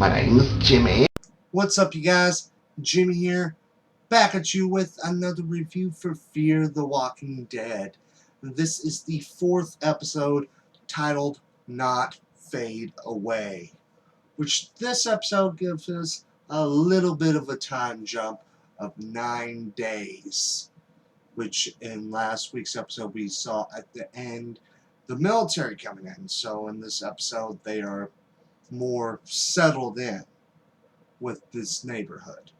My name is Jimmy. What's up, you guys? Jimmy here, back at you with another review for Fear the Walking Dead. This is the 4th episode, titled Not Fade Away, which this episode gives us a little bit of a time jump of 9 days, which in last week's episode we saw at the end the military coming in. So in this episode they are more settled in with this neighborhood.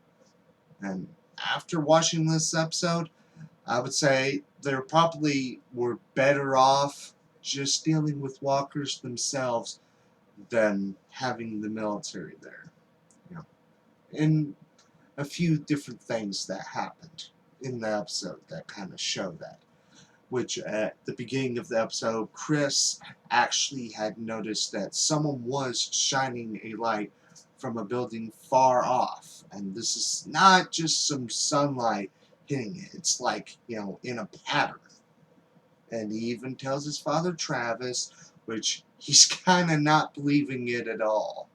And after watching this episode, I would say they probably were better off just dealing with walkers themselves than having the military there. You know, and a few different things that happened in the episode that kind of show that. Which at the beginning of the episode, Chris actually had noticed that someone was shining a light from a building far off. And this is not just some sunlight hitting it. It's like, in a pattern. And he even tells his father, Travis, which he's kind of not believing it at all.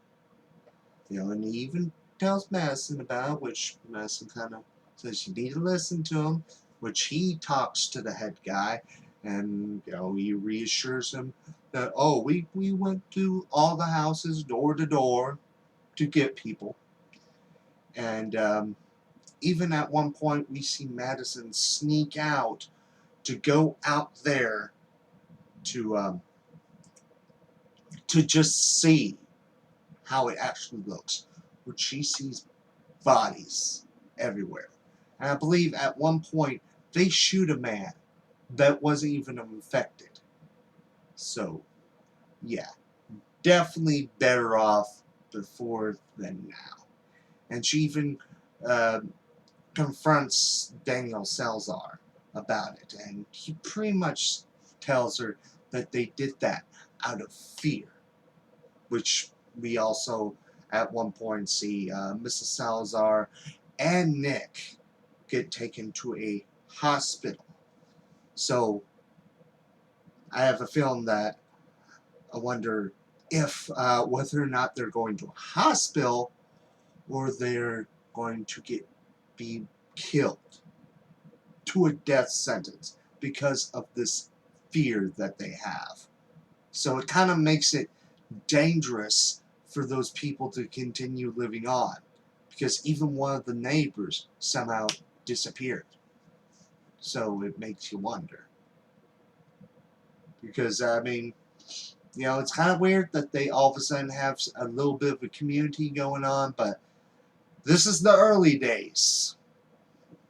And he even tells Madison about it, which Madison kind of says you need to listen to him, which he talks to the head guy, and he reassures him that, oh, we went to all the houses door to door to get people. And even at one point we see Madison sneak out to go out there to just see how it actually looks, which she sees bodies everywhere. And I believe at one point they shoot a man that wasn't even infected. So, yeah, definitely better off before than now. And she even confronts Daniel Salazar about it, and he pretty much tells her that they did that out of fear, which we also at one point see Mrs. Salazar and Nick get taken to a hospital. So I have a feeling that I wonder if whether or not they're going to a hospital or they're going to be killed to a death sentence because of this fear that they have. So it kind of makes it dangerous for those people to continue living on, because even one of the neighbors somehow disappeared. So it makes you wonder. Because, I mean, it's kind of weird that they all of a sudden have a little bit of a community going on, but this is the early days.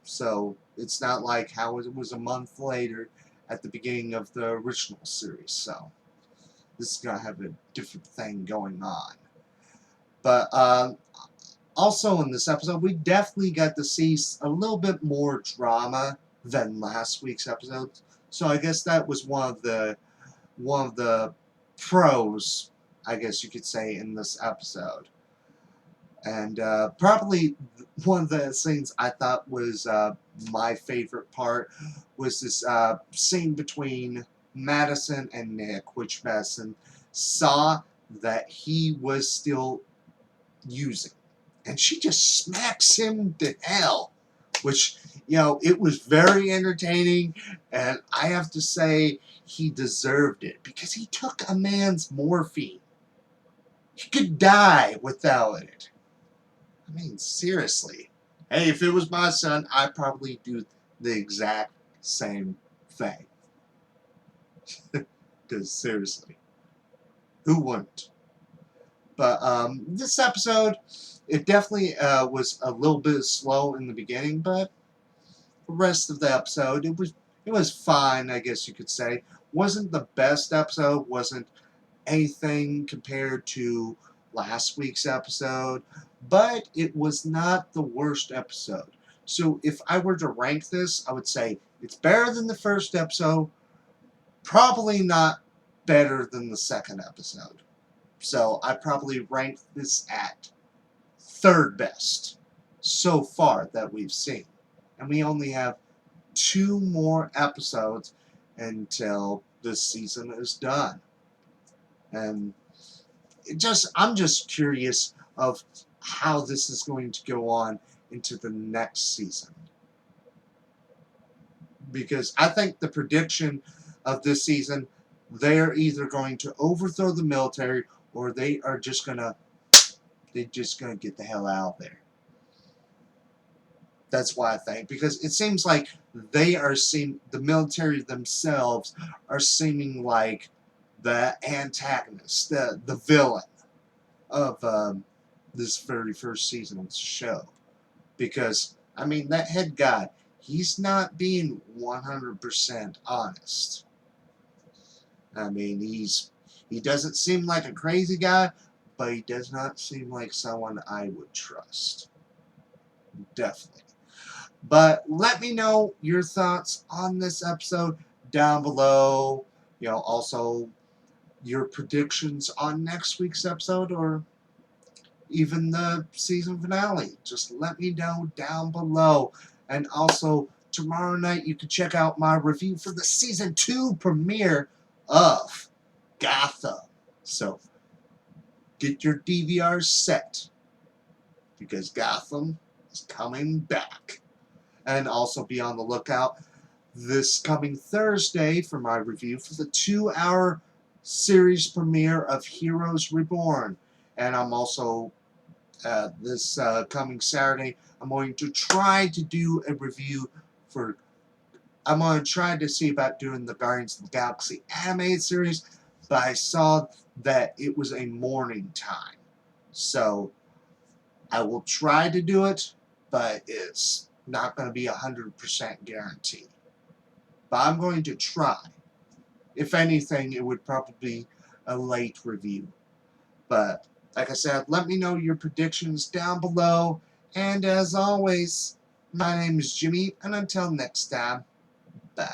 So it's not like how it was a month later at the beginning of the original series. So this is going to have a different thing going on. But also in this episode, we definitely got to see a little bit more drama than last week's episode. So I guess that was one of the pros, I guess you could say, in this episode. And probably one of the things I thought was my favorite part was this scene between Madison and Nick, which Madison saw that he was still using. And she just smacks him to hell, which, it was very entertaining, and I have to say he deserved it, because he took a man's morphine. He could die without it. I mean, seriously. Hey, if it was my son, I'd probably do the exact same thing. Because, seriously, who wouldn't? But this episode, it definitely was a little bit slow in the beginning, but the rest of the episode, it was fine, I guess you could say. Wasn't the best episode, wasn't anything compared to last week's episode, but it was not the worst episode. So if I were to rank this, I would say it's better than the first episode, probably not better than the second episode. So I probably rank this at third best so far that we've seen. And we only have 2 more episodes until this season is done. And I'm just curious of how this is going to go on into the next season. Because I think the prediction of this season, they're either going to overthrow the military or they're just gonna get the hell out of there. That's why I think, because it seems like the military themselves are seeming like the antagonist, the villain of this very first season of the show. Because, I mean, that head guy, he's not being 100% honest. I mean, he doesn't seem like a crazy guy, but he does not seem like someone I would trust. Definitely. But let me know your thoughts on this episode down below. Also your predictions on next week's episode or even the season finale. Just let me know down below. And also, tomorrow night you can check out my review for the season 2 premiere of Gotham. So, get your DVR set because Gotham is coming back. And also be on the lookout this coming Thursday for my review for the 2-hour series premiere of Heroes Reborn. And I'm also, this coming Saturday, I'm going to try to do a review I'm going to try to see about doing the Guardians of the Galaxy animated series, but I saw that it was a morning time. So, I will try to do it, but it's not going to be 100% guaranteed. But I'm going to try. If anything, it would probably be a late review. But, like I said, let me know your predictions down below. And as always, my name is Jimmy, and until next time, bye.